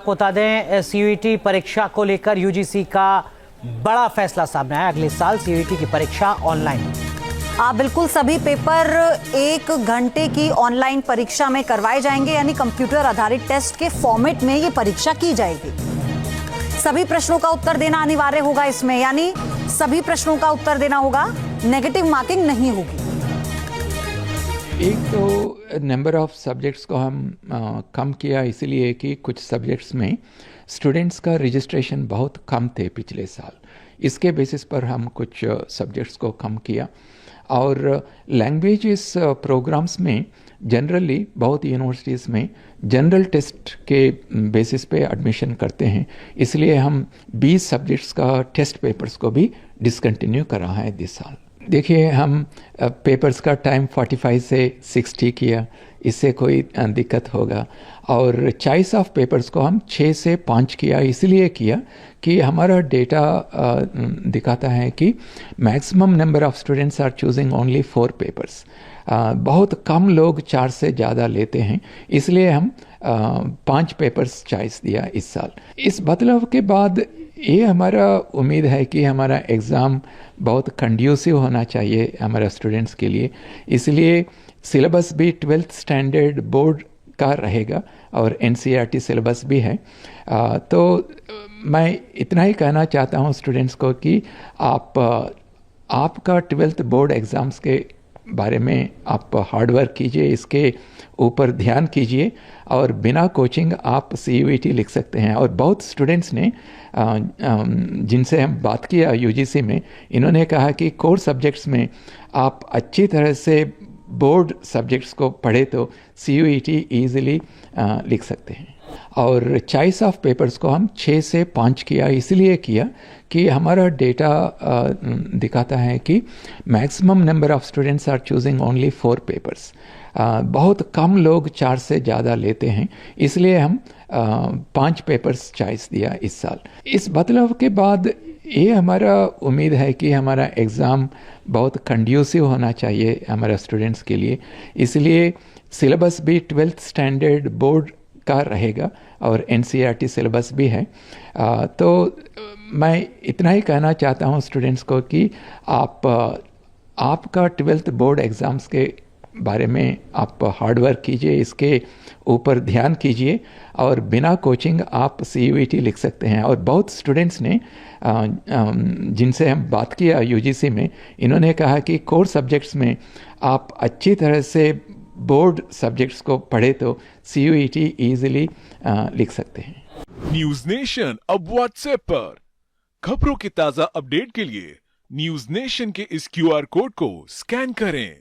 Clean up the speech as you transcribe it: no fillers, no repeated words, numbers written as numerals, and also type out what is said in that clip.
आपको बता दें सीयूईटी परीक्षा को लेकर यूजीसी का बड़ा फैसला सामने आया। अगले साल सीयूईटी की परीक्षा ऑनलाइन आप बिल्कुल सभी पेपर 1 घंटे की ऑनलाइन परीक्षा में करवाए जाएंगे, यानी कंप्यूटर आधारित टेस्ट के फॉर्मेट में ये परीक्षा की जाएगी। सभी प्रश्नों का उत्तर देना अनिवार्य होगा इसमें, यानी सभी प्रश्नों का उत्तर देना होगा, नेगेटिव मार्किंग नहीं होगी। एक तो नंबर ऑफ सब्जेक्ट्स को हम कम किया इसलिए कि कुछ सब्जेक्ट्स में स्टूडेंट्स का रजिस्ट्रेशन बहुत कम थे पिछले साल। इसके बेसिस पर हम कुछ सब्जेक्ट्स को कम किया। और लैंग्वेजेस प्रोग्राम्स में जनरली बहुत यूनिवर्सिटीज़ में जनरल टेस्ट के बेसिस पे एडमिशन करते हैं, इसलिए हम 20 सब्जेक्ट्स का टेस्ट पेपर्स को भी डिसकंटिन्यू कर रहा है इस साल। देखिए, हम पेपर्स का टाइम 45 से 60 किया, इससे कोई दिक्कत होगा। और चॉइस ऑफ पेपर्स को हम 6 से 5 किया, इसलिए किया कि हमारा डेटा दिखाता है कि maximum number of students are choosing only 4 papers. बहुत कम लोग 4 से ज़्यादा लेते हैं, इसलिए हम 5 पेपर्स चॉइस दिया इस साल। इस बदलाव के बाद ये हमारा उम्मीद है कि हमारा एग्ज़ाम बहुत कंड्यूसिव होना चाहिए हमारा स्टूडेंट्स के लिए, इसलिए सिलेबस भी 12th स्टैंडर्ड बोर्ड का रहेगा और एनसीईआरटी सिलेबस भी है। तो मैं इतना ही कहना चाहता हूँ स्टूडेंट्स को कि आपका 12th बोर्ड एग्ज़ाम्स के बारे में आप हार्डवर्क कीजिए, इसके ऊपर ध्यान कीजिए और बिना कोचिंग आप सीयूईटी लिख सकते हैं। और बहुत स्टूडेंट्स ने जिनसे हम बात किया यूजीसी में, इन्होंने कहा कि कोर सब्जेक्ट्स में आप अच्छी तरह से बोर्ड सब्जेक्ट्स को पढ़े तो सीयूईटी ईजिली लिख सकते हैं। और चॉइस ऑफ पेपर्स को हम 6 से 5 किया, इसलिए किया कि हमारा डेटा दिखाता है कि maximum number of students are choosing only 4 papers. बहुत कम लोग 4 से ज़्यादा लेते हैं, इसलिए हम 5 पेपर्स चॉइस दिया इस साल। इस बदलाव के बाद ये हमारा उम्मीद है कि हमारा एग्ज़ाम बहुत कंड्यूसिव होना चाहिए हमारा स्टूडेंट्स के लिए, इसलिए सिलेबस भी 12th स्टैंडर्ड बोर्ड का रहेगा और एनसीईआरटी सिलेबस भी है। तो मैं इतना ही कहना चाहता हूँ स्टूडेंट्स को कि आपका 12th बोर्ड एग्ज़ाम्स के बारे में आप हार्डवर्क कीजिए, इसके ऊपर ध्यान कीजिए और बिना कोचिंग आप सीयूईटी लिख सकते हैं। और बहुत स्टूडेंट्स ने जिनसे हम बात किया यूजीसी में, इन्होंने कहा कि कोर सब्जेक्ट्स में आप अच्छी तरह से बोर्ड सब्जेक्ट्स को पढ़े तो सीयूईटी ईजिली लिख सकते हैं। न्यूज नेशन अब व्हाट्सएप पर खबरों के ताजा अपडेट के लिए न्यूज नेशन के इस क्यूआर कोड को स्कैन करें।